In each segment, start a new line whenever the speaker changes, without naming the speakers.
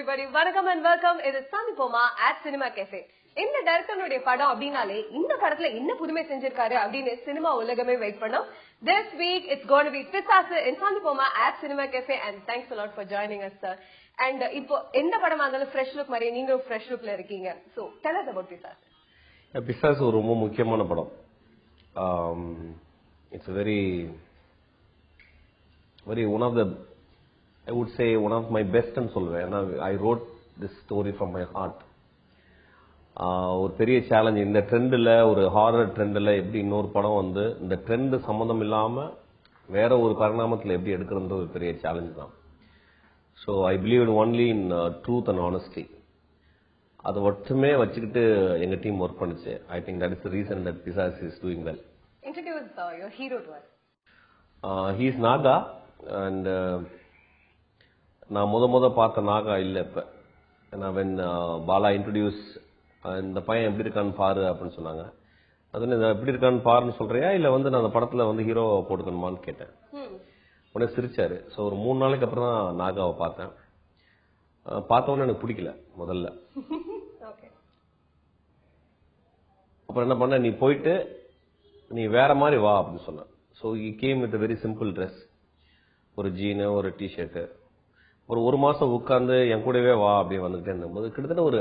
everybody. Vanakkam and welcome. It is Sandipoma at Cinema Cafe. இந்த டைரக்டருடைய படம் அப்படினாலே இந்த படத்துல என்ன புதுமை செஞ்சிருக்காரு அப்படின்னு சினிமா உலகமே வெயிட் பண்ணோம். This week it's going to be Pisasu in Sandipoma at Cinema Cafe and thanks a lot for joining us, sir. And இப்போ எந்த படமா இருந்தாலும் fresh look மாதிரி நீங்களும் fresh lookல இருக்கீங்க. So tell us about Pisasu.
Pisasu ஒரு ரொம்ப முக்கியமான படம். It's a very one of the, I would say one of my best and சொல்வேன். I wrote this story from my heart. ஒரு பெரிய சேலஞ்ச் இந்த ட்ரெண்ட்ல, ஒரு ஹாரர் ட்ரெண்ட்ல எப்படி இன்னொரு படம் வந்து இந்த ட்ரெண்ட் சம்பந்தம் இல்லாம வேற ஒரு பரிணாமத்தில் எப்படி எடுக்கிறது ஒரு பெரிய சேலஞ்ச் தான். So I believe only in truth and honesty. அதை மட்டுமே வச்சுக்கிட்டு எங்க டீம் ஒர்க் பண்ணுச்சு. I think that is the reason that Pisasu is doing well.
Introduce your hero to us.
He is Naga and நான் முத பார்த்த நாகா இல்லை. இப்போ நான் when பாலா இன்ட்ரடியூஸ் இந்த பையன் எப்படி இருக்கான்னு பாரு அப்படின்னு சொன்னாங்க. அது எப்படி இருக்கான்னு பாருன்னு சொல்றியா இல்ல வந்து நான் அந்த படத்துல வந்து ஹீரோவை போட்டுக்கணுமான்னு கேட்டேன். உடனே சிரிச்சாரு. ஸோ ஒரு 3 நாளைக்கு அப்புறம் தான் நாகாவை பார்த்தேன். பார்த்த உடனே எனக்கு பிடிக்கல முதல்ல. அப்புறம் என்ன பண்ண, நீ போயிட்டு நீ வேற மாதிரி வா அப்படின்னு சொன்ன. So he came with a very simple dress, ஒரு ஜீனு ஒரு டிஷர்ட்டு. ஒரு மாசம் உட்கார்ந்து என் கூடவே வா அப்படி வந்துகிட்டே இருந்தபோது கிட்டத்தட்ட ஒரு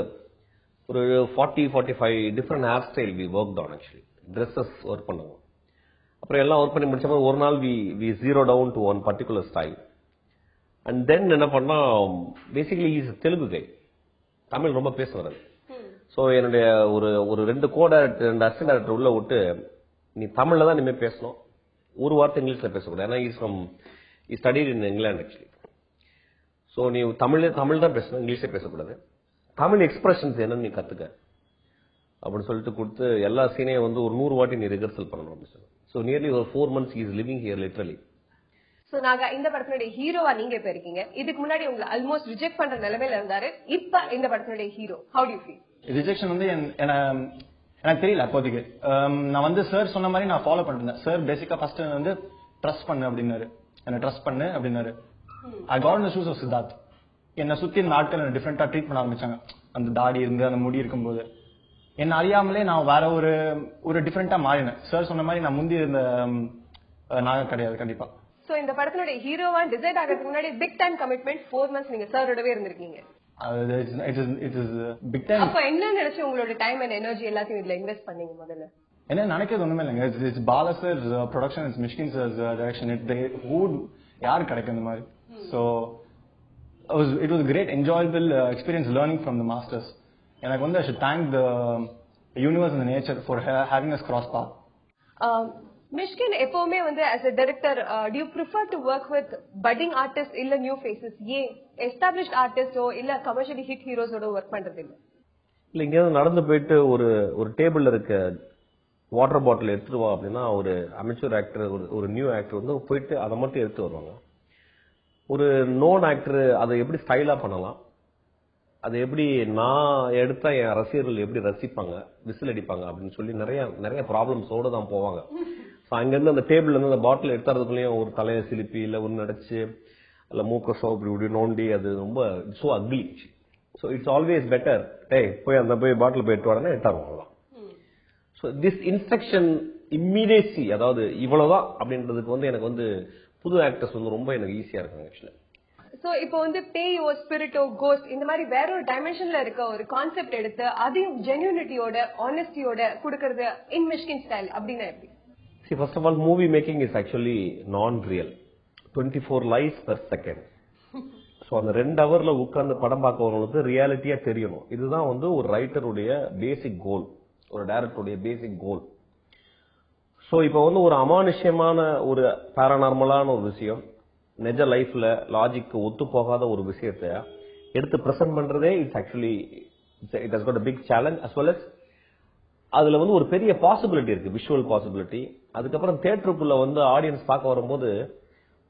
40-45 different hair style we work on. Actually dresses work பண்ணுவோம். அப்புறம் எல்லாம் ஒர்க் பண்ணி முடிச்ச ஒரு நாள் we zero down to one particular style. And then என்ன பண்ணா, basically is Telugu guy, Tamil ரொம்ப பேச வராது. ஸோ என்னுடைய ஒரு 2 2 அசிஸ்டன்ட் டைரக்டர் உள்ள விட்டு, நீ தமிழ்ல தான் இனிமேல் பேசணும், ஒரு வார்த்தை இங்கிலீஷ்ல பேசக்கூடாது. ஏன்னா is studied in England actually. So நீ தமிழ் தான் பேசணும், இங்கிலீஷே பேசக்கூடாது. தமிழ் எக்ஸ்பிரஷன்ஸ் என்னன்னு நீ கத்துக்க அப்படின்னு சொல்லிட்டு கொடுத்து எல்லா சீனையும் வந்து ஒரு 100 வாட்டி நீ ரிஹர்சல் பண்ணணும் அப்படின்னு சொல்லி. ஸோ நியர்லி ஒரு 4 months he is living here literally.
So நாங்க இந்த படத்தினுடைய ஹீரோவா நீங்க இப்ப இருக்கீங்க. இதுக்கு முன்னாடி உங்களை ஆல்மோஸ்ட் ரிஜெக்ட் பண்ற நிலைமையில இருந்தாரு. இப்ப இந்த படத்தினுடைய hero, how do you feel?
Rejection வந்து எனக்கு தெரியல அப்போதைக்கு. நான் வந்து சார் சொன்ன மாதிரி நான் ஃபாலோ பண்ணிருந்தேன். சார் பேசிக்கா ஃபர்ஸ்ட் வந்து ட்ரஸ்ட் பண்ணு அப்படின்னாரு, என்ன ட்ரஸ்ட் பண்ணு அப்படின்னாரு. I got in the shoes of Siddharth. என்னை சுத்தி இந்த நாட்கள் என்ன டிஃப்ரெண்டா ட்ரீட் பண்ண ஆரம்பிச்சாங்க. அந்த தாடி இருந்து அந்த முடி இருக்கும்போது என்ன அறியாமலே நான் வேற ஒரு டிஃப்ரெண்டா மாறினேன். சார் சொன்ன மாதிரி நான் முந்தி இருந்த நாக கிடையாது கண்டிப்பா.
சோ இந்த படத்தினுடைய ஹீரோவா டிசைட் ஆகிறதுக்கு முன்னாடி பிக் டைம் கமிட்மெண்ட் 4 months நீங்க சாரோடவே இருந்திருக்கீங்க.
It is big time.
அப்ப என்ன நினைச்சு உங்களோட டைம் அண்ட் எனர்ஜி எல்லாத்தையும் இதுல இன்வெஸ்ட் பண்ணீங்க முதல்ல?
என்ன நினைக்கிறது ஒண்ணுமே இல்லைங்க. It's Bala sir production, it's Mysskin sir direction. யாரு கிடைக்கும் இந்த மாதிரி? So it was a great enjoyable experience learning from the masters. And I should thank the universe and the nature for having us cross path.
Mishkin, எப்பவுமே வந்து as a director, do you prefer to work with budding artists இல்ல new faces? established artists ஓ இல்ல commercially hit heroes ஓட work பண்றது இல்ல?
இல்ல, இங்க நடந்து போயிட்டு ஒரு டேபிள்ல இருக்க வாட்டர் பாட்டில் எடுத்துட்டு வா அப்படின்னா ஒரு அமெச்சூர் ஆக்டர், ஒரு நியூ ஆக்டர் வந்து போயிட்டு அதை மட்டும் எடுத்து வருவாங்க. ஒரு நோன் ஆக்டர் அதை எப்படி ஸ்டைலா பண்ணலாம், அதை எப்படி நான் எடுத்தா என் ரசிகர்கள் எப்படி ரசிப்பாங்க, விசில் அடிப்பாங்க அப்படின்னு சொல்லி நிறைய ப்ராப்ளம்ஸோட தான் போவாங்க. ஸோ அங்கிருந்து அந்த டேபிள்ல இருந்து அந்த பாட்டில் எடுத்துறதுக்குள்ளேயும் ஒரு தலையை சிலிப்பி இல்ல ஒன்று நடிச்சு இல்ல மூக்க சோ இப்படி நோண்டி, அது ரொம்ப so ugly. So it's always better, போய் அந்த பாட்டில் போய் எடுத்து உடனே எடுத்தாருவாங்களாம். ஸோ திஸ் இன்ஸ்ட்ரக்ஷன் இம்மீடியசி, அதாவது இவ்வளவுதான் அப்படின்றதுக்கு வந்து எனக்கு வந்து புது ஆக்டர்ஸ் வந்து ரொம்ப எனக்கு ஈஸியா இருக்காங்க ஆக்சுவலி.
சோ இப்போ வந்து பேயோ ஸ்பிரிட்டோ கோஸ்ட் இந்த மாதிரி வேற ஒரு டைமென்ஷன்ல இருக்க ஒரு கான்செப்ட் எடுத்து அதையும் ஜென்யூனிட்டியோட ஆனஸ்டியோட கொடுக்கறது இன் மிஷ்கின் ஸ்டைல் அப்படின்னா எப்படி?
See, first of all, movie making is actually non-real. 24 lies per second. So அந்த 2 hourல உட்கார்ந்து படம் பார்க்கறவங்களுக்கு ரியாலிட்டியா தெரியணும். இதுதான் வந்து ஒரு ரைட்டருடைய பேசிக் கோல், ஒரு டைரக்டருடைய பேசிக் கோல். ஸோ இப்போ வந்து ஒரு அமானுஷ்யமான ஒரு பாராநார்மலான ஒரு விஷயம், நிஜ லைஃப்ல லாஜிக்கு ஒத்து போகாத ஒரு விஷயத்தை எடுத்து பிரசன்ட் பண்றதே it's actually it has got a big challenge as well as அதுல வந்து ஒரு பெரிய பாசிபிலிட்டி இருக்கு, விஷுவல் பாசிபிலிட்டி. அதுக்கப்புறம் தியேட்டருக்குள்ள வந்து ஆடியன்ஸ் பார்க்க வரும்போது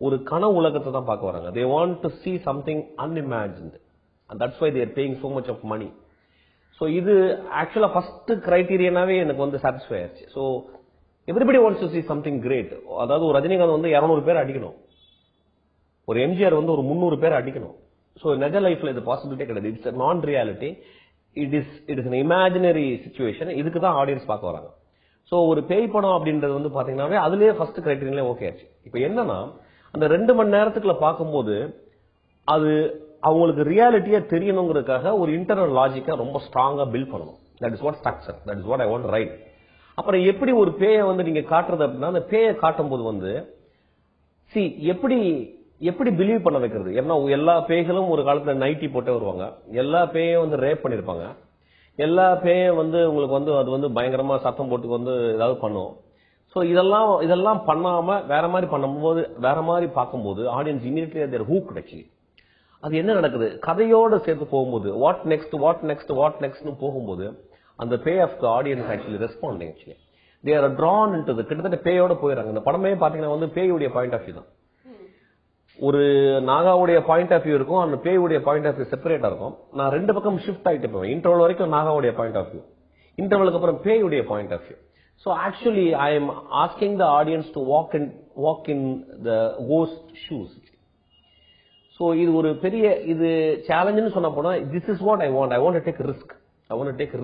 ஒரு கனவு உலகத்தை தான் பார்க்க வராங்க. they want to see something unimagined and that's why they are paying so much of money. So இது ஆக்சுவலா ஃபர்ஸ்ட் கிரைட்டீரியனாவே எனக்கு வந்து சாட்டிஸ்ஃபை ஆயிடுச்சு. So everybody wants to see something great. அதாவது ஒரு ரஜினிகாந்த் வந்து 200 பேர் அடிக்கணும், ஒரு எம்ஜிஆர் வந்து ஒரு 300 பேர் அடிக்கணும். ஸோ நிஜ லைஃப்ல இது பாசிபிலிட்டியே கிடையாது. இட்ஸ் நான் reality. It is an imaginary situation. இதுக்கு தான் ஆடியன்ஸ் பார்க்க வராங்க. ஸோ ஒரு பேய் படம் அப்படின்றது வந்து பாத்தீங்கன்னா அதுலயே ஃபர்ஸ்ட் கிரைட்டீரியா ஓகே ஆச்சு. இப்போ என்னன்னா அந்த 2 மணி நேரத்துக்குள்ள பார்க்கும்போது அது அவங்களுக்கு ரியாலிட்டியா தெரியணுங்கிறதுக்காக ஒரு இன்டர்னல் லாஜிக்கா ரொம்ப ஸ்ட்ராங்கா பில்ட் பண்ணணும். That is what structure. That is what I want right. அப்புறம் எப்படி ஒரு பேயை வந்து நீங்க காட்டுறது அப்படின்னா அந்த பேயை காட்டும் போது வந்து எப்படி பிலீவ் பண்ண வைக்கிறது. ஏன்னா எல்லா பேய்களும் ஒரு காலத்துல நைட்டி போட்டே வருவாங்க. எல்லா பேயும் வந்து ரேப் பண்ணிருப்பாங்க. எல்லா பேயும் வந்து உங்களுக்கு வந்து அது வந்து பயங்கரமா சத்தம் போட்டு வந்து ஏதாவது பண்ணும். சோ இதெல்லாம் பண்ணாம வேற மாதிரி பண்ணும்போது வேற மாதிரி பார்க்கும்போது ஆடியன்ஸ் இமீடியட்லி தேர் ஹூக்ட் ஆக்சுவலி. அது என்ன நடக்குது கதையோட சேர்த்து போகும்போது வாட் நெக்ஸ்ட் போகும்போது அந்த bay of the audience actually responding actually they are drawn into the கிட்டத்தட்ட பேயோட போயிடறாங்க. இந்த படமே பாத்தீங்கன்னா வந்து பேயுடைய பாயிண்ட் ஆஃப் வியூ தான். ஒரு நாகாவுடைய பாயிண்ட் ஆஃப் வியூ இருக்கும், அந்த பேயுடைய பாயிண்ட் ஆஃப் வியூ செப்பரேட்டா இருக்கும். நான் 2 பக்கம் ஷிஃப்ட் ஆயிட்டு போவேன். இன்டர்வல் வரைக்கும் நாகாவுடைய பாயிண்ட் ஆஃப் வியூ, இன்டர்வலுக்கு அப்புறம் பேயுடைய point of view. So actually I am asking the audience to walk in the ghost shoes. So இது ஒரு பெரிய இது சேலஞ்சுன்னு சொன்ன போனா this is what I want to take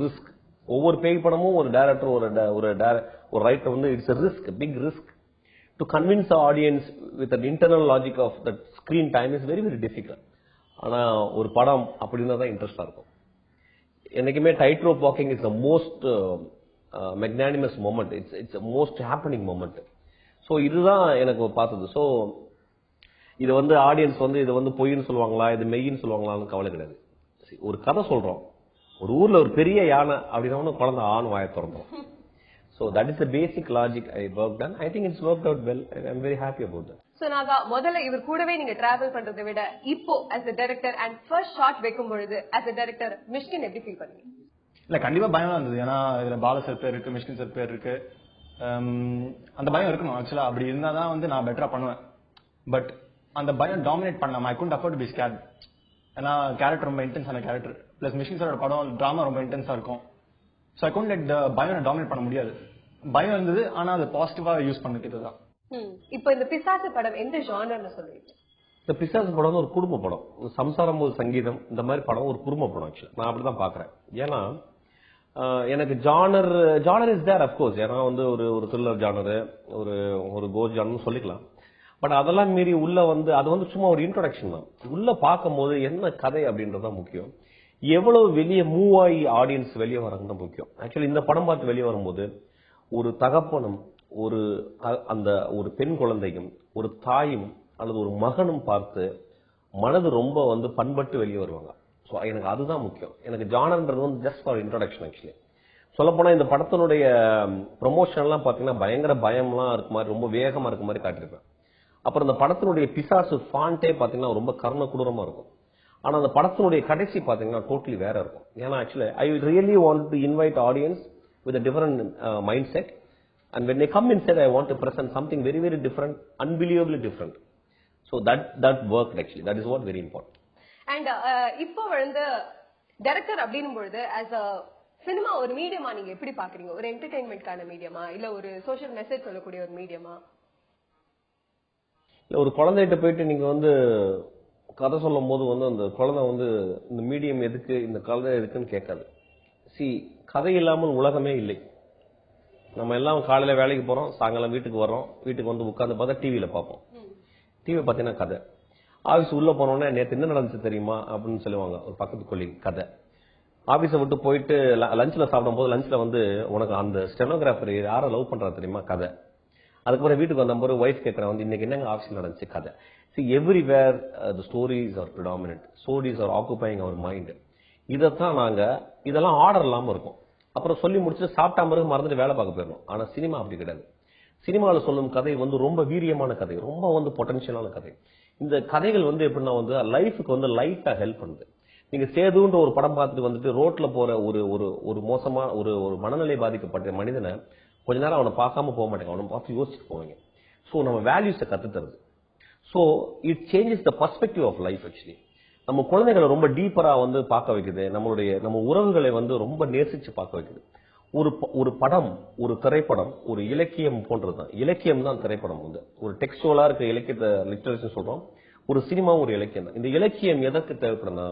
risk. ஒவ்வொரு பேய் படமும் ஒரு டைரக்டர் ஒரு ரைட்டர் வந்து it's a risk, a big risk to convince the audience with an internal logic of that screen time is very difficult. ஆனா ஒரு படம் அப்படின்னா தான் இன்ட்ரெஸ்டா இருக்கும். என்னைக்குமே tight rope walking is the most magnanimous moment. It's a most happening moment. So இதுதான் எனக்கு பார்த்தது. So இது வந்து ஆடியன்ஸ் வந்து இது வந்து பொய்ன்னு சொல்லுவாங்களா இது மெய்ன்னு சொல்லுவாங்களான்னு கவலை கிடையாது. ஒரு கதை சொல்றோம், ஒரு ஊர்ல ஒரு பெரிய யானை அப்படின்னா குழந்தை ஆண் வாயை திறந்தோம். So that is the basic logic I worked on. I think it's worked out well. I'm very happy about that.
So Naga முதல்ல இவர் கூடவே நீங்க டிராவல் பண்றதை விட இப்போ as a director and first shot வைக்கும் பொழுது as a director மிஷ்கின் எப்படி ஃபீல் பண்ணீங்க?
இல்ல கண்டிப்பா பயம் இருந்தது. ஏன்னா இதுல பால சார் பேர் இருக்கு, மிஷ்கின் சார் பேர் இருக்கு. அந்த பயம் இருக்கணும் ஆக்சுவலா. அப்படி இருந்தாதான் வந்து நான் பெட்டரா பண்ணுவேன். பட் அந்த பயம் டாமினேட் பண்ணாம I couldn't afford to be scared. ஏன்னா கேரக்டர் ரொம்ப இன்டென்ஸான கேரக்டர். பிளஸ் மிஷ்கின் சாரோட படம் டிராமா ரொம்ப இன்டென்ஸா இருக்கும். So I couldn't let the பயம் டாமினேட் பண்ண முடியாது. பயம் இருந்தது, ஆனா அது பாசிட்டிவா யூஸ் பண்ணிக்கிட்டதுதான்.
இப்போ இந்த பிசாசு படம் எந்த ஜானர்னு சொல்றீங்க?
இந்த பிசாசு படம் ஒரு குடும்ப படம், சம்சாரம் ஒரு சங்கீதம், இந்த மாதிரி படம் ஒரு குடும்ப படம். ஆக்சுவலி நான் அப்படிதான் பாக்குறேன். ஏன்னா எனக்கு ஜானர் இஸ் தேர் அப்கோர்ஸ். ஏன்னா வந்து ஒரு த்ரில்லர் ஜானர், ஒரு கோஸ்ட் ஜானர்னு சொல்லிக்கலாம். பட் அதெல்லாம் மீறி உள்ள வந்து அது வந்து சும்மா ஒரு இன்ட்ரோடக்ஷன் தான். உள்ள பார்க்கும் போது என்ன கதை அப்படின்றதான் முக்கியம். எவ்வளவு வெளியே மூவ் ஆகி ஆடியன்ஸ் வெளியே வராங்க முக்கியம். ஆக்சுவலி இந்த படம் பார்த்து வெளியே வரும்போது ஒரு தகப்பனும் ஒரு பெண் குழந்தையும் ஒரு தாயும் அல்லது ஒரு மகனும் பார்த்து மனது ரொம்ப வந்து பண்பட்டு வெளியே வருவாங்க. ஸோ எனக்கு அதுதான் முக்கியம். எனக்கு ஜானர்ன்றது வந்து ஜஸ்ட் ஃபார் இன்ட்ரோடக்ஷன். ஆக்சுவலி சொல்லப்போனா இந்த படத்தினுடைய ப்ரொமோஷன் எல்லாம் பாத்தீங்கன்னா பயங்கர பயம்லாம் இருக்க மாதிரி ரொம்ப வேகமா இருக்க மாதிரி காட்டியிருப்பேன். அப்புறம் இந்த படத்தினுடைய பிசாசு ஃபாண்டே பாத்தீங்கன்னா ரொம்ப கர்ண கொடூரமா இருக்கும். ஆனா அந்த படத்தினுடைய கடைசி பாத்தீங்கன்னா டோட்டலி வேற இருக்கும். ஏன்னா actually I really want to invite audience with a different mindset, and when they come inside I want to present something very different, unbelievably different. So that worked actually. That is what very important.
And இப்போ வந்து director அப்படினும் பொழுது as a cinema ஒரு மீடியமா நீங்க எப்படி பாக்குறீங்க? ஒரு என்டர்டெயின்மென்ட்கான மீடியமா இல்ல ஒரு சோஷியல் மெசேஜ் சொல்லக்கூடிய ஒரு மீடியமா?
இல்ல ஒரு குழந்தைகிட்ட போயிட்டு நீங்க வந்து கதை சொல்லும் போது வந்து அந்த குழந்தை வந்து இந்த மீடியம் எதுக்கு இந்த கதை எதுக்குன்னு கேட்காது. கதை இல்லாமல் உலகமே இல்லை. நம்ம எல்லாம் காலையில வேலைக்கு போறோம், சாயங்காலம் வீட்டுக்கு வரோம், வீட்டுக்கு வந்து உட்கார்ந்து பார்த்தா டிவியில பார்ப்போம். டிவி பார்த்தீங்கன்னா கதை. ஆபீஸ் உள்ள போனோடனே நேற்று என்ன நடந்துச்சு தெரியுமா அப்படின்னு சொல்லுவாங்க ஒரு பக்கத்து கொல்லி கதை. ஆபீஸை விட்டு போயிட்டு லஞ்ச்ல சாப்பிடும் போது லஞ்ச்ல வந்து உனக்கு அந்த ஸ்டெனோகிராஃபர் யாரை லவ் பண்றா தெரியுமா கதை. அதுக்கப்புறம் வீட்டுக்கு வந்த போது ஒய்ஃப் கேட்கறேன் வந்து இன்னைக்கு என்னங்க ஆபீஸ்ல நடந்துச்சு கதை. Everywhere the stories are predominant, stories are occupying our mind. இதத்தான் இதெல்லாம் ஆர்டர் இல்லாம இருக்கும். அப்புறம் சொல்லி முடிச்சுட்டு சாப்பிட்டா பிறகு மறந்துட்டு வேலை பார்க்க போயிடணும். ஆனா சினிமா அப்படி கிடையாது. சினிமாவில் சொல்லும் கதை வந்து ரொம்ப வீரியமான கதை, ரொம்ப வந்து பொட்டன்ஷியலான கதை. இந்த கதைகள் வந்து எப்படின்னா வந்து லைஃபுக்கு வந்து லைட்டா ஹெல்ப் பண்ணுது. நீங்க சேதுன்ற ஒரு படம் பார்த்துட்டு வந்துட்டு ரோட்ல போற ஒரு மோசமா ஒரு மனநிலை பாதிக்கப்பட்ட மனிதனை கொஞ்ச நேரம் அவனை பார்க்காம போக மாட்டேங்க, அவனை பார்த்து யோசிச்சுட்டு போவாங்க. ஸோ நம்ம வேல்யூஸை கத்து தருது. So it changes the perspective of life. Actually நம்ம குழந்தைகளை ரொம்ப டீப்பரா வந்து பார்க்க வைக்குது. நம்ம உறவுகளை வந்து ரொம்ப நேசிச்சு பார்க்க வைக்குது. ஒரு படம், ஒரு திரைப்படம் ஒரு இலக்கியம் போன்றதுதான். இலக்கியம் தான் திரைப்படம் வந்து ஒரு டெக்ஸ்டுவலா இருக்க இலக்கியத்தை லிட்டரேச்சர் சொல்றோம். ஒரு சினிமாவும் ஒரு இலக்கியம் தான். இந்த இலக்கியம் எதற்கு தேவைப்படும்னா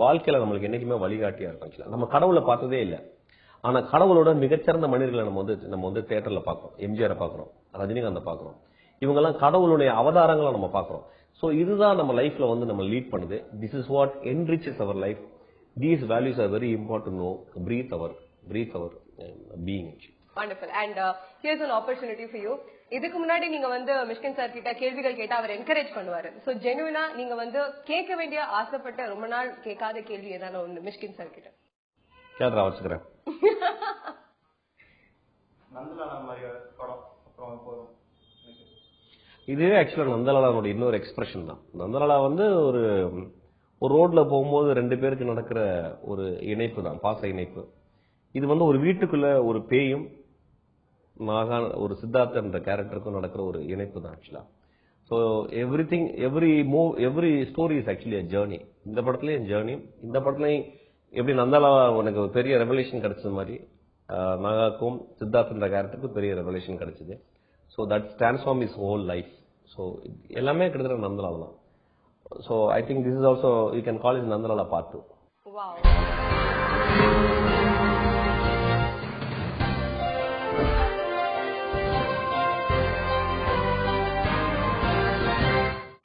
வாழ்க்கையில நம்மளுக்கு என்னைக்குமே வழிகாட்டியா இருக்கும். நம்ம கடவுளை பார்த்ததே இல்லை, ஆனா கடவுளோட மிகச்சிறந்த மனிதர்களை நம்ம வந்து தியேட்டர்ல பாக்குறோம். எம்ஜிஆரை பாக்குறோம், ரஜினிகாந்தை பாக்குறோம். இவங்க எல்லாம் கடவுளுடைய அவதாரங்களை நம்ம பாக்குறோம். சோ இதுதான் நம்ம லைஃப்ல வந்து நம்ம லீட் பண்ணுது. This is what enriches our life. These values are very important to know. Breathe our being.
Wonderful. And here's an opportunity for you. இதுக்கு முன்னாடி நீங்க வந்து மிஷ்கின் சார் கிட்ட கேள்விகள் கேட்டா அவர் என்கரேஜ் பண்ணுவாரு. சோ ஜெனுவினா நீங்க வந்து கேட்க வேண்டிய ஆசைப்பட்ட ரொம்ப நாள் கேட்காத கேள்வி ஏதாவது ஒண்ணு மிஷ்கின் சார் கிட்ட
கேட்கறா வச்சுக்கிறேன். இதுவே ஆக்சுவலா நந்தலாலாவோட இன்னொரு எக்ஸ்பிரஷன் தான். நந்தலாலா வந்து ஒரு ரோட்ல போகும்போது ரெண்டு பேருக்கு நடக்கிற ஒரு இணைப்பு தான், பாச இணைப்பு. இது வந்து ஒரு வீட்டுக்குள்ள ஒரு பேயும் ஒரு சித்தார்த்த என்ற கேரக்டருக்கும் நடக்கிற ஒரு இணைப்பு தான் ஆக்சுவலா. So every story is actually a journey. இந்த படத்துலயும் ஜேர்னி, இந்த படத்துலயும் எப்படி நந்தலாலா உனக்கு பெரிய ரெவல்யூஷன் கிடைச்சது மாதிரி நாகாக்கும் சித்தார்த் என்ற கேரக்டருக்கு பெரிய ரெவல்யூஷன் கிடைச்சது. So that transform is whole life. So எல்லாமே கிட்டத்தட்ட நந்தலாலா தான். So I think this is also you can call it Nandalala part 2.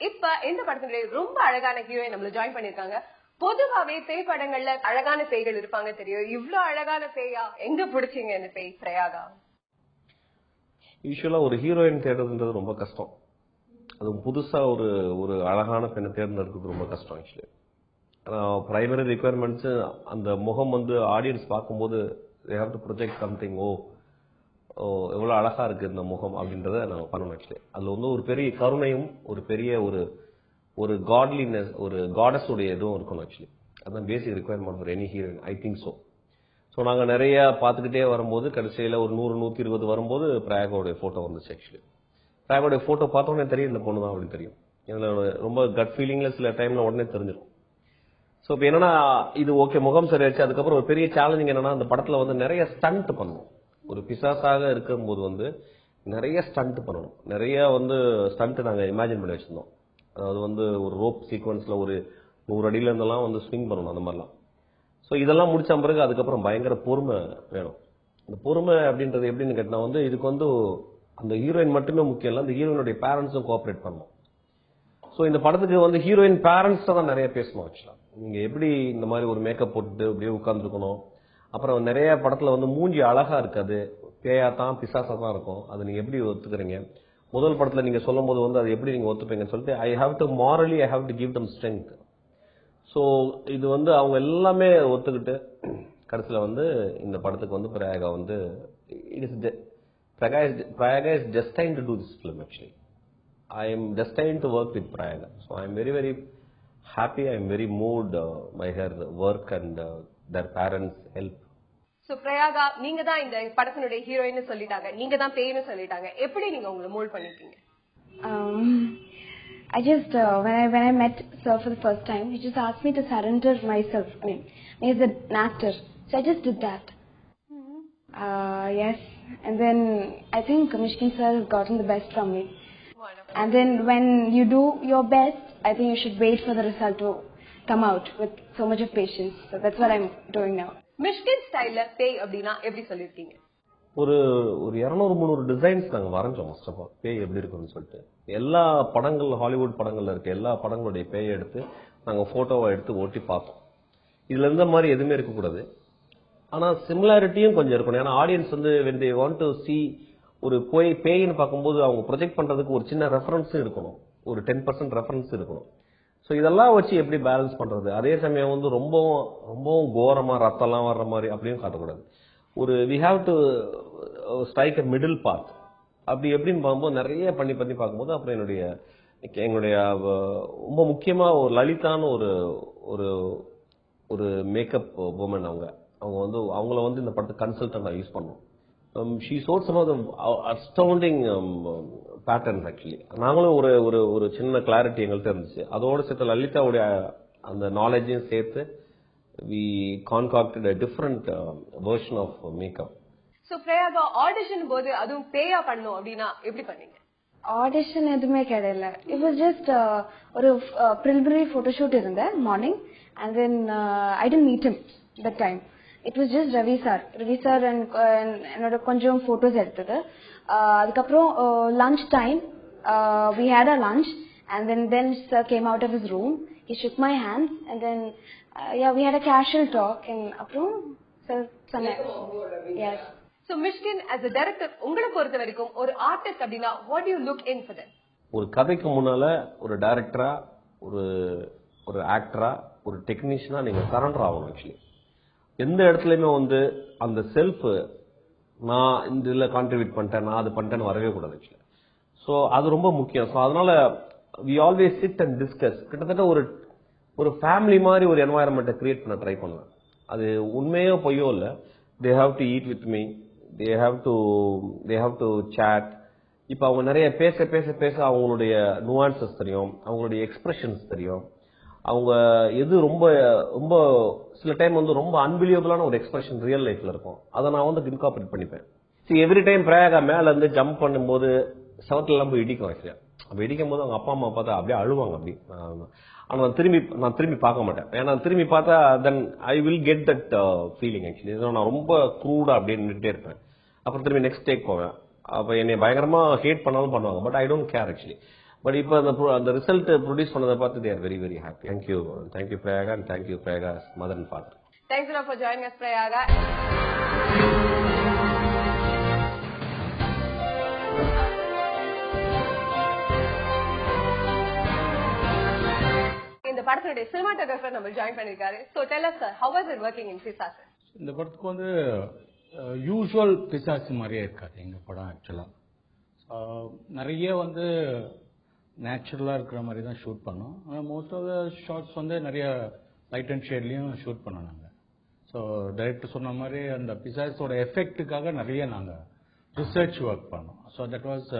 இப்ப இந்த படத்தினுடைய ரொம்ப அழகான ஹீரோயின் நம்மள ஜாயின் பண்ணிருக்காங்க. பொதுவாவே பேய் படங்கள்ல அழகான பேய்கள் இருப்பாங்க தெரியும். இவ்ளோ அழகான பேயா எங்க பிடிச்சீங்க இந்த பேய் பிரயாகா?
யூஸ்வலா ஒரு ஹீரோயின் தேடுறதுன்றது ரொம்ப கஷ்டம். அது புதுசா ஒரு அழகான பெண்ணை தேர்ந்தெடுக்கிறது ரொம்ப கஷ்டம் ஆக்சுவலி. பிரைமரி ரிக்குவயர்மெண்ட்ஸ் அந்த முகம் வந்து ஆடியன்ஸ் பார்க்கும்போது they have to project something. எவ்வளவு அழகா இருக்கு இந்த முகம் அப்படின்றத நம்ம பண்ணணும் ஆக்சுவலி. அதுல வந்து ஒரு பெரிய கருணையும் ஒரு பெரிய ஒரு காட்லினஸ், ஒரு காடஸ் உடைய இதுவும் இருக்கணும் ஆக்சுவலி. அதுதான் basic requirement for any heroine, I think so. So நாங்கள் நிறைய பார்த்துக்கிட்டே வரும்போது கடைசியில் ஒரு 100-120 வரும்போது பிரயாகோடைய ஃபோட்டோ வந்துச்சு ஆக்சுவலி. பிரயாகோடைய ஃபோட்டோ பார்த்தோன்னே தெரியும் இந்த பொண்ணு தான் அப்படின்னு தெரியும். இதில் ரொம்ப கட் ஃபீலிங்ல சில டைம்ல உடனே தெரிஞ்சிடும். ஸோ இப்போ என்னன்னா இது ஓகே முகம் சரியாச்சு. அதுக்கப்புறம் ஒரு பெரிய சேலஞ்சிங் என்னன்னா அந்த படத்தில் வந்து நிறைய ஸ்டண்ட் பண்ணணும். ஒரு பிசாசாக இருக்கும்போது வந்து நிறைய ஸ்டண்ட் பண்ணணும். நிறைய வந்து ஸ்டண்ட் நாங்கள் இமேஜின் பண்ணி வச்சிருந்தோம். அதாவது வந்து ஒரு ரோப் சீக்வன்ஸ்ல ஒரு 100 அடியில இருந்தெல்லாம் வந்து ஸ்விங் பண்ணணும் அந்த மாதிரிலாம். ஸோ இதெல்லாம் முடிச்ச பிறகு அதுக்கப்புறம் பயங்கர பொறுமை வேணும். இந்த பொறுமை அப்படின்றது எப்படின்னு கேட்டா வந்து இதுக்கு வந்து அந்த ஹீரோயின் மட்டுமே முக்கியம் இல்லை, அந்த ஹீரோயினுடைய பேரண்ட்ஸும் கோஆபரேட் பண்ணணும். ஸோ இந்த படத்துக்கு வந்து ஹீரோயின் பேரண்ட்ஸ் தான் நிறைய பேசணும் ஆக்சுவலா. நீங்க எப்படி இந்த மாதிரி ஒரு மேக்கப் போட்டுட்டு அப்படியே உட்காந்துருக்கணும். அப்புறம் நிறைய படத்துல வந்து மூஞ்சி அழகா இருக்காது, பேயா தான் பிசாசா தான் இருக்கும். அதை நீங்க எப்படி ஒத்துக்கிறீங்க? முதல் படத்துல நீங்க சொல்லும் போது வந்து அது எப்படி நீங்க ஒத்துப்பீங்கன்னு சொல்லிட்டு I have to give them strength. So இது வந்து அவங்க எல்லாமே ஒத்துக்கிட்டு கடைசியில வந்து இந்த படத்துக்கு வந்து பிரயாகா வந்து Prayaga is destined to do this film actually. I am destined to work with Prayaga. So I am very, very happy. I am very moved by her work and their parents' help.
So Prayaga, நீங்க தான் இந்த படத்தினுடைய ஹீரோயின்னு சொல்லிட்டாங்க, நீங்க தான் பேய்னு சொல்லிட்டாங்க. எப்படி நீங்க உங்களை மோல்ட் பண்ணிட்டீங்க?
I just when I met Sir for the first time, he just asked me to surrender myself. I mean, he is an actor, so I just did that. Yes, and then I think Mishkin Sir has gotten the best from me. Wonderful. And then when you do your best, I think you should wait for the result to come out with so much of patience. So that's what I'm doing now.
Mishkin style பேய் அப்படினா எப்படி சொல்லிருக்கீங்க?
ஒரு 200-300 designs நாங்க வரைஞ்சோம் first of all பேய் எப்படி இருக்குன்னு சொல்லிட்டு. எல்லா படங்கள் ஹாலிவுட் படங்கள்ல இருக்க எல்லா படங்களுடைய பேயை எடுத்து நாங்க போட்டோவை எடுத்து ஓட்டி பார்த்தோம். இதுல இருந்த மாதிரி எதுவுமே இருக்கக்கூடாது, ஆனா சிமிலாரிட்டியும் கொஞ்சம் இருக்கணும். ஏன்னா ஆடியன்ஸ் வந்து when they want to see ஒரு பேயின்னு பார்க்கும்போது அவங்க ப்ரொஜெக்ட் பண்றதுக்கு ஒரு சின்ன ரெஃபரன்ஸும் இருக்கணும், ஒரு 10% ரெஃபரன்ஸ் இருக்கணும். ஸோ இதெல்லாம் வச்சு எப்படி பேலன்ஸ் பண்றது? அதே சமயம் வந்து ரொம்பவும் கோரமா ரத்தம்லாம் வர்ற மாதிரி அப்படியும் காட்டக்கூடாது. ஒரு we have to strike a middle path. அப்படி எப்படின்னு பார்க்கும்போது நிறைய பண்ணி பார்க்கும்போது அப்புறம் எங்களுடைய ரொம்ப முக்கியமா ஒரு லலிதான்னு ஒரு மேக்கப் உமன் அவங்கள வந்து இந்த படத்துக்கு கன்சல்டன்ட் யூஸ் பண்ணோம். she showed some of the astounding patterns actually. நாங்களும் ஒரு சின்ன கிளாரிட்டி எங்கள்கிட்ட இருந்துச்சு. அதோட சேர்த்து லலிதாவுடைய அந்த நாலேஜையும் சேர்த்து we concocted a different version of makeup.
So Prayaga audition போது அதுவும் பேயா பண்ணனும் அப்படினா எப்படி பண்ணீங்க?
ஆடிஷன் எதுவுமே கிடையல. It was just ஒரு preliminary photoshoot இருந்த morning and then I didn't meet him that time. It was just Ravi sir and என்னோட கொஞ்சம் photos எடுத்தது. அதுக்கப்புறம் lunch time we had a lunch and then sir came out of his room. He shook my hand and then yeah, we had a casual talk and அப்புறம் sir சொன்னார். Yes.
So Mishkin, as a director, உங்களை பொறுத்த வரைக்கும் ஒரு artist அப்படின்னா what do you look in for them?
ஒரு கதைக்கு முன்னால ஒரு டைரக்டரா, ஒரு ஆக்டரா, ஒரு டெக்னீஷியனா நீங்க சரண்டர் ஆகணும். ஆக்சுவலி எந்த இடத்துலயுமே வந்து அந்த செல்ஃப் நான் இந்த இதுல கான்ட்ரிபியூட் பண்ணிட்டேன், நான் அது பண்ணிட்டேன்னு வரவே கூடாது. ஆக்சுவலி ஸோ அது ரொம்ப முக்கியம். ஸோ அதனால we always sit and discuss. கிட்டத்தட்ட ஒரு ஃபேமிலி மாதிரி ஒரு என்வாயர்மெண்ட்டை கிரியேட் பண்ண ட்ரை பண்ணுவேன். அது உண்மையோ பொய்யோ இல்லை. They have to eat with me, they have to chat. இப்போ அவங்க நிறைய பேச அவங்களுடைய நுவான்சஸ் தெரியும், அவங்களுடைய எக்ஸ்பிரஷன்ஸ் தெரியும். அவங்க எது ரொம்ப ரொம்ப சில டைம் வந்து ரொம்ப அன்பிலியபிளான ஒரு எக்ஸ்பிரஷன் ரியல் லைஃப்ல இருக்கும். அதை நான் வந்து இன்கார்பரேட் பண்ணிப்பேன். எவ்ரி டைம் பிரயாகா மேல இருந்து ஜம்ப் பண்ணும்போது சவத்துல எல்லாம் போய் இடிக்கும். ஆக்சுவலியா அப்ப இடிக்கும் போது அவங்க அப்பா அம்மா பார்த்தா அப்படியே அழுவாங்க. அப்படி ஆனா நான் திரும்பி பார்க்க மாட்டேன். ஏன்னா திரும்பி பார்த்தா then I will get that feeling. Actually நான் ரொம்ப க்ரூடா அப்படியே நின்றுட்டே இருப்பேன். அப்புறம் திரும்பி நெக்ஸ்ட் டேக் போவேன். அப்ப என்னை பயங்கரமா ஹேட் பண்ணாலும் பண்ணுவாங்க. But I don't care actually. But இப்போ அந்த ரிசல்ட் ப்ரொடியூஸ் பண்ணதை பார்த்து they are very very happy. Thank you Prayaga, and thank you Prayaga's mother and father.
Thanks a lot for joining us, Prayaga. இந்த படத்துடைய cinematographer நம்ம join பண்ணிருக்காரு. So tell us sir, how was it working in Pisasu?
இந்த படத்துக்கு வந்து usual பிசாசு மாதிரியே இருக்காது எங்க படம். ஆக்சுவலா நிறைய வந்து நேச்சுரலா இருக்கிற மாதிரி தான் ஷூட் பண்ணோம். ஆனால் மோஸ்ட் ஆஃப் த ஷார்ட்ஸ் வந்து நிறைய லைட் அண்ட் ஷேட்லயும் ஷூட் பண்ணோம் நாங்க. ஸோ டைரக்டர் சொன்ன மாதிரி அந்த பிசாஸோட எஃபெக்டுக்காக நிறைய நாங்க ரிசர்ச் ஒர்க் பண்ணோம். ஸோ தட் வாஸ்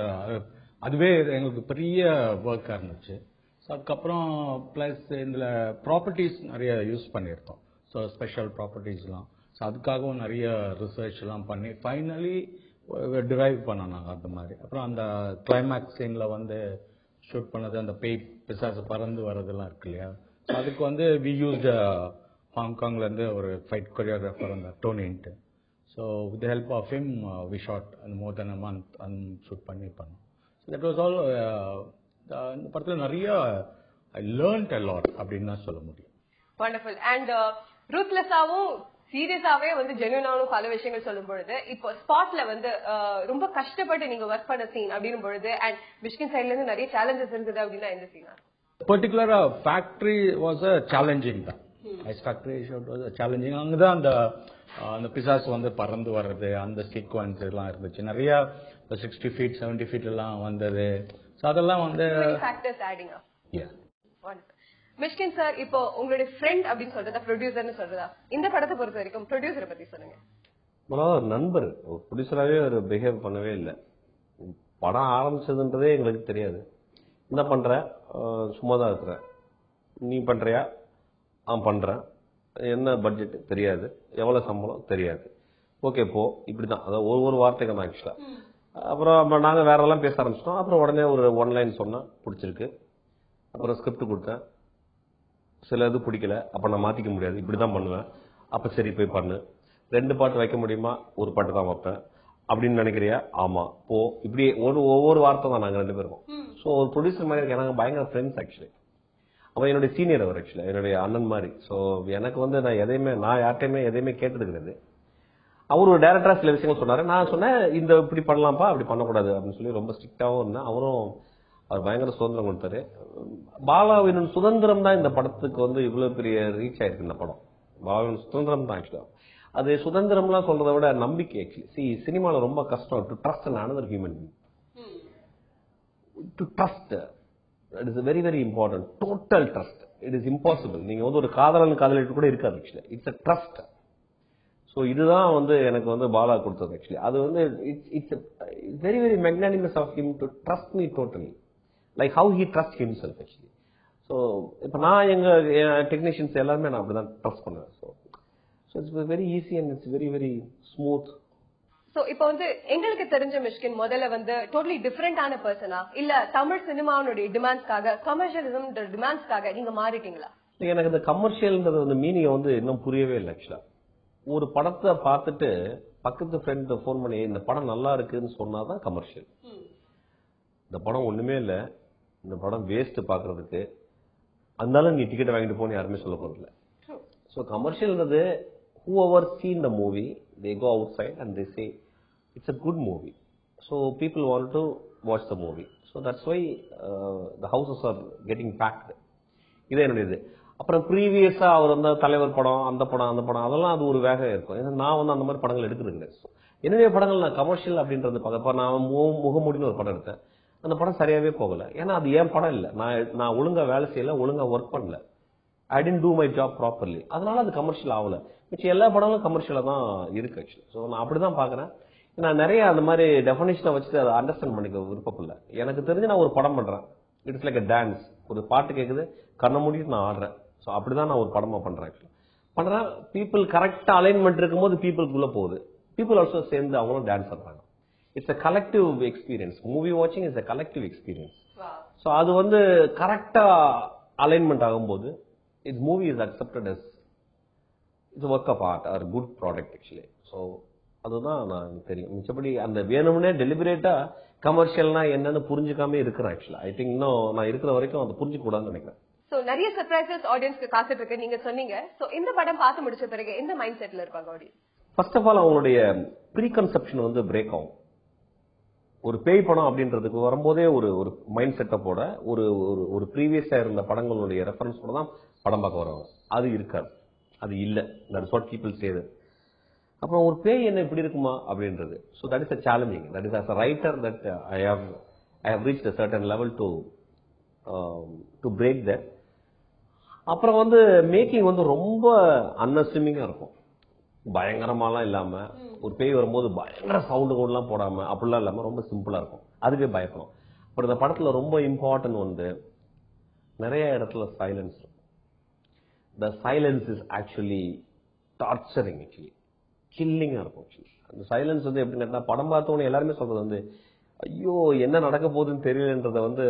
அதுவே எங்களுக்கு பெரிய ஒர்க்காக இருந்துச்சு. ஸோ அதுக்கப்புறம் பிளஸ் இதில் ப்ராப்பர்ட்டிஸ் நிறைய யூஸ் பண்ணியிருக்கோம். ஸோ ஸ்பெஷல் ப்ராப்பர்ட்டிஸ்லாம். ஸோ அதுக்காகவும் நிறைய ரிசர்ச் எல்லாம் பண்ணி ஃபைனலி டிரைவ் பண்ணோம் நாங்கள் அந்த மாதிரி. அப்புறம் அந்த கிளைமேக்ஸ் சீனில் வந்து ஷூட் பண்ணது அந்த பேய் பிசாசு பறந்து வர்றதெல்லாம் இருக்கு இல்லையா. ஸோ அதுக்கு வந்து வி யூஸ்ட் ஹாங்காங்லேருந்து ஒரு ஃபைட் கொரியோகிராஃபர் அந்த டோனின்ட்டு. So with help of him we shot அந்த more then a month shoot பண்ணி பண்ணோம். So that was all. இந்த படத்தில் நிறைய ஐ லேர்ன்ட் அ லாட் அப்படின்னு தான் சொல்ல முடியும்.
Wonderful. And ரூத்லெஸ்ஸாவும் சீரியஸாவே வந்து ஜென்யூனாவும் பல விஷயங்கள் சொல்லும் பொழுது இப்போ ஸ்பாட்ல வந்து ரொம்ப கஷ்டப்பட்டு நீங்க ஒர்க் பண்ண சீன் அப்படின்னும் பொழுது அண்ட் மிஷ்கின் சைட்ல இருந்து நிறைய சேலஞ்சஸ் இருந்தது அப்படின்னா எந்த சீனா?
பர்டிகுலரா ஃபேக்டரி வாஸ் அ சேலஞ்சிங் தான். Ice factory shoot was a challenging. அங்கதான் அந்த பிசாஸ் வந்து பறந்து வர்றது அந்த சீக்வன்ஸ் எல்லாம் இருந்துச்சு. நிறைய 60 feet 70 feet எல்லாம் வந்தது. ஸோ அதெல்லாம் வந்து
ஃபேக்டர்ஸ் ஆடிங் அப். மிஷ்கின் சார், இப்போ உங்களுடைய ஃப்ரெண்ட் அப்படின்னு சொல்றதா ப்ரொடியூசர்னு சொல்றதா? இந்த படத்தை பொறுத்த வரைக்கும் ப்ரொடியூசரை பத்தி சொல்லுங்க.
ஒரு நண்பர், ஒரு ப்ரொடியூசராகவே ஒரு பிஹேவ் பண்ணவே இல்லை. படம் ஆரம்பிச்சதுன்றதே எங்களுக்கு தெரியாது. என்ன பண்ற, சும்மா தான் இருக்கிற, நீ பண்றியா? பண்றேன். என்ன பட்ஜெட் தெரியாது, எவ்வளவு சம்பளம் தெரியாது. ஓகே போ, இப்படிதான். அதாவது ஒரு வார்த்தைக்கு தான் ஆக்சுவலா. அப்புறம் நாங்க வேற எல்லாம் பேச ஆரம்பிச்சிட்டோம். அப்புறம் உடனே ஒரு 1 line சொன்னா பிடிச்சிருக்கு. அப்புறம் ஸ்கிரிப்ட் கொடுத்தேன், சில இது பிடிக்கல. அப்ப நான் மாத்திக்க முடியாது, இப்படிதான் பண்ணுவேன். அப்ப சரி போய் பண்ணு. 2 பாட்டு வைக்க முடியுமா? ஒரு பாட்டு தான் வைப்பேன் அப்படின்னு நினைக்கிறியா? ஆமா போ. இப்படி ஒவ்வொரு வார்த்தை தான் நாங்க 2 பேருக்கும். ஸோ ஒரு ப்ரொடியூசர் மாதிரி எனக்கு பயங்கர ஃப்ரெண்ட்ஸ் ஆக்சுவலி. அவன் என்னுடைய சீனியர், அவர் ஆக்சுவலி என்னுடைய அண்ணன் மாதிரி. ஸோ எனக்கு வந்து நான் யார்கிட்டையுமே எதையுமே கேட்டது கிடையாது. அவர் ஒரு டைரக்டரா சில விஷயங்கள் சொன்னாரு. நான் சொன்னேன் இந்த இப்படி பண்ணலாம்ப்பா, அப்படி பண்ணக்கூடாது அப்படின்னு சொல்லி ரொம்ப ஸ்ட்ரிக்டாவும் இருந்தேன். அவர் பயங்கர சுதந்திரம் கொடுத்தாரு. பாலாவின் சுதந்திரம் தான் இந்த படத்துக்கு வந்து இவ்வளவு பெரிய ரீச் ஆயிருக்கு. இந்த படம் பாலாவின் சுதந்திரம் தான் ஆக்சுவலா. அது சுதந்திரம்லாம் சொல்றதை விட நம்பிக்கை. ஆக்சுவலி சினிமால ரொம்ப கஷ்டம் to trust another human being. To trust, it is very very important. Total trust, it is impossible. நீங்க வந்து ஒரு காதலிட்டு கூட இருக்காது actually. It's a trust. So இதுதான் வந்து எனக்கு வந்து பாலா கொடுத்தது ஆக்சுவலி. அது வந்து it's very very magnanimous of him to trust me totally, like how he trust himself actually. So இப்போ நான் எங்க டெக்னீஷியன்ஸ் எல்லாருமே நான் அப்படிதான் ட்ரஸ்ட் பண்ணுவேன். So it's very easy and it's very very smooth.
So இப்போ வந்து எங்களுக்கு தெரிஞ்ச மிஷ்கின் முதல்ல வந்து டோட்டலி டிஃபரெண்டான பர்சனா இல்ல தமிழ் சினிமாவுடைய டிமாண்ட்ஸ்க்காக கமர்ஷியலிசம் டிமாண்ட்ஸ்க்காக நீங்க மாறிட்டீங்களா?
எனக்கு இந்த கமர்ஷியல்ன்றது வந்து மீனிங் வந்து இன்னும் புரியவே இல்லை ஆக்சுவலா. ஒரு படத்தை பார்த்துட்டு பக்கத்து ஃப்ரெண்ட் போன் பண்ணி இந்த படம் நல்லா இருக்குன்னு சொன்னாதான் கமர்ஷியல். இந்த படம் ஒண்ணுமே இல்லை, இந்த படம் வேஸ்ட் பாக்குறதுக்கு, அதனால நீ டிக்கெட் வாங்கிட்டு போன்னு யாருமே சொல்ல போறதில்ல. ஸோ கமர்ஷியல்ன்றது whoever seen the movie, they go outside and they say it's a good movie. So people want to watch the movie. So that's why the houses are getting packed. இது என்னுடையது. அப்புறம் ப்ரீவியஸா அவர் வந்து தலைவர் படம், அந்த படம் அதெல்லாம் அது ஒரு வேகம் இருக்கும். ஏன்னா நான் வந்து அந்த மாதிரி படங்கள் எடுக்கிறது இல்லை. என்னுடைய படங்கள் நான் கமர்ஷியல் அப்படின்றது பார்க்க, நான் முகமூடின்னு ஒரு படம் எடுத்தேன். அந்த படம் சரியாவே போகல. ஏன்னா அது என் படம் இல்லை, நான் ஒழுங்கா வேலை செய்யல, ஒழுங்கா ஒர்க் பண்ணல. I didn't do my job properly. அதனால அது கமர்ஷியல் ஆகல. மிச்சம் எல்லா படங்களும் கமர்ஷியலா தான் இருக்கு ஆக்சுவலி. ஸோ நான் அப்படிதான் பாக்குறேன். நான் நிறைய அந்த மாதிரி டெஃபினேஷனை வச்சுட்டு அதை அண்டர்ஸ்டாண்ட் பண்ணிக்க விருப்பம் இல்லை. எனக்கு தெரிஞ்சு நான் ஒரு படம் பண்றேன், இட்ஸ் லைக் a டான்ஸ். ஒரு பாட்டு கேட்குது, கண்ணை மூடிட்டு நான் ஆடுறேன். ஸோ அப்படிதான் நான் ஒரு படமா பண்றேன் ஆக்சுவலி. பண்றேன், பீப்புள் கரெக்டா அலைன்மெண்ட் இருக்கும்போது பீப்புளுக்குள்ள போகுது, பீப்புள் ஆல்சோ சேர்ந்து அவங்களும் டான்ஸ் ஆடுறாங்க. It's a collective experience. Movie வாட்சிங் is a collective experience. So அது வந்து கரெக்டா அலைன்மெண்ட் ஆகும்போது its movie is accepted as it's a work of art or good product actually. So அதுதான் நான் தெரியும். மிச்சபடி அந்த வேணும்னே டெலிபரேட்டா கமர்ஷியல்னா என்னன்னு புரிஞ்சுக்காம இருக்கிறேன் ஆக்சுவலா. ஐ திங்க் இன்னும் நான் இருக்கிற வரைக்கும் அதை புரிஞ்சுக்க கூடாதுன்னு நினைக்கிறேன்.
சோ நிறைய சர்ப்ரைசஸ் ஆடியன்ஸ்க்கு காத்துட்டு இருக்கு நீங்க சொன்னீங்க. சோ இந்த படம் பார்த்து முடிச்ச பிறகு எந்த மைண்ட் செட்ல இருப்பாங்க ஆடியன்ஸ்? ஃபர்ஸ்ட்
ஆஃப் ஆல் அவங்களுடைய ப்ரீ கன்செப்ஷன் வந்து பிரேக் ஆகும். ஒரு பேய் படம் அப்படின்றதுக்கு வரும்போதே ஒரு ஒரு மைண்ட் செட்டப்போட ஒரு ப்ரீவியஸா இருந்த படங்களுடைய ரெஃபரன்ஸோட தான் படம் பார்க்க வருவாங்க. அது இருக்காது, அது இல்ல. That is what people say. அப்புறம் ஒரு பேய் என்ன இப்படி இருக்குமா அப்படின்றது. So that is a challenging. That is as a writer that I have reached a certain level to break that. அப்புறம் வந்து மேக்கிங் வந்து ரொம்ப அன்அஸ்யூமிங்கா இருக்கும். பயங்கரமாலாம் இல்லாம, ஒரு பேய் வரும்போது பயங்கர சவுண்டு கோடெல்லாம் போடாம அப்படிலாம் இல்லாம ரொம்ப சிம்பிளா இருக்கும். அதுவே பயப்படும். அப்புறம் இந்த படத்துல ரொம்ப இம்பார்ட்டன்ட் வந்து நிறைய இடத்துல silence. The silence is actually torturing, actually killing இருக்கும். அந்த சைலன்ஸ் வந்து எப்படி கேட்டா, படம் பார்த்தவொடனே எல்லாருமே சொல்றது வந்து ஐயோ என்ன நடக்க போகுதுன்னு தெரியலன்றத வந்து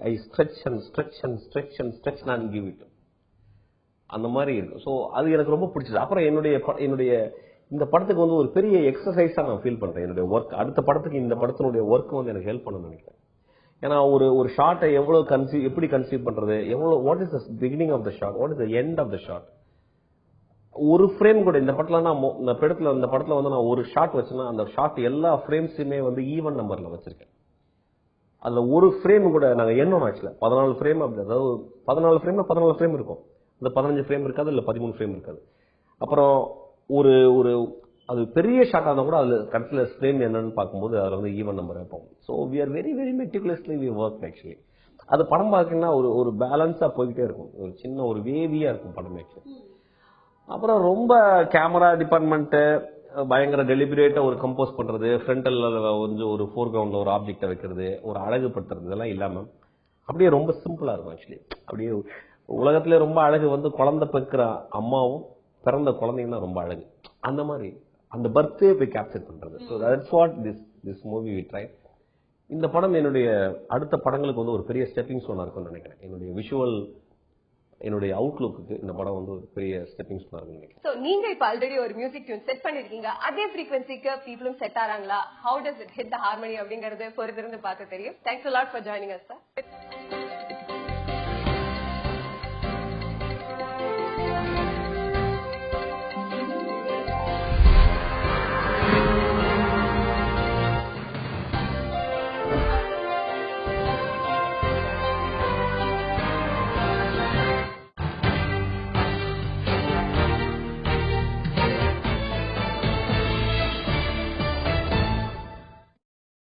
I stretch and stretch and stretch and stretch நான் கிவ் இட் அந்த மாதிரி இருக்கும். ஸோ அது எனக்கு ரொம்ப பிடிச்சது. அப்புறம் என்னுடைய இந்த படத்துக்கு வந்து ஒரு பெரிய எக்ஸசைஸா நான் ஃபீல் பண்றேன். என்னுடைய ஒர்க் அடுத்த படத்துக்கு இந்த படத்தினுடைய ஒர்க் வந்து எனக்கு ஹெல்ப் பண்ணணும்னு நினைக்கிறேன். ஏன்னா ஒரு ஷார்ட்டை எவ்வளவு எப்படி கன்சீவ் பண்றது, எவ்வளவு what is the beginning of the shot, what is the end of the shot. ஒரு ஃப்ரேம் கூட இந்த படத்துல வந்து நான் ஒரு ஷார்ட் வச்சேன்னா அந்த ஷார்ட் எல்லா ஃப்ரேம்ஸுமே வந்து ஈவன் நம்பர்ல வச்சிருக்கேன். அதுல ஒரு ஃப்ரேம் கூட நாங்க எண்ணணும் ஆக்சுவலா 14 ஃப்ரேம் அப்படி, அதாவது 14 ஃப்ரேம் இருக்கும். அந்த 15 ஃப்ரேம் இருக்காது, இல்ல 13 ஃப்ரேம் இருக்காது. அப்புறம் ஒரு அது பெரிய ஷார்ட்டா இருந்தா கூட அதுல கடைசியில ஃப்ரேம் என்னன்னு பார்க்கும்போது அதுல வந்து ஈவன் நம்பர் வைப்போம். So we are very very meticulously we work actually. அது படம் பார்த்தீங்கன்னா ஒரு பேலன்ஸா போயிட்டே இருக்கும், ஒரு சின்ன ஒரு வேவியா இருக்கும் படம் ஆக்சுவலி. அப்புறம் ரொம்ப கேமரா டிபார்ட்மெண்ட் பயங்கர டெலிபரேட்டா ஒரு கம்போஸ் பண்றது, ஃப்ரண்டல்ல வந்து ஒரு ஃபோர் கிரவுண்ட்ல ஒரு ஆப்ஜெக்டை வைக்கிறது, ஒரு அழகுபடுத்துறது, இதெல்லாம் இல்லாம அப்படியே ரொம்ப சிம்பிளா இருக்கும் ஆக்சுவலி. அப்படியே உலகத்திலே ரொம்ப அழகு வந்து குழந்தை பெக்கிற அம்மாவும் பிறந்த குழந்தைங்க தான் ரொம்ப அழகு. அந்த மாதிரி அந்த பர்த்டே போய் கேப்சர் பண்றது. So that's what this movie we try. இந்த படம் என்னுடைய அடுத்த படங்களுக்கு வந்து ஒரு பெரிய ஸ்டெப்பிங் ஸ்டோனா இருக்கும்னு நினைக்கிறேன். என்னுடைய விஷுவல், என்னுடைய அவுட்லுக்கு இந்த படம் வந்து ஒரு பெரிய ஸ்டெப்பிங் ஸ்டோனா இருக்கும்னு நினைக்கிறேன்.
சோ நீங்க இப்ப ஆல்ரெடி ஒரு மியூசிக் டியூன் செட் பண்ணிருக்கீங்க, அதே ஃப்ரீக்வன்சிக்கு பீப்புளும் செட் ஆறாங்களா, how does it hit the harmony அப்படிங்கறது பொறுத்திருந்து பார்த்து தெரியும். Thanks a lot for joining us, sir.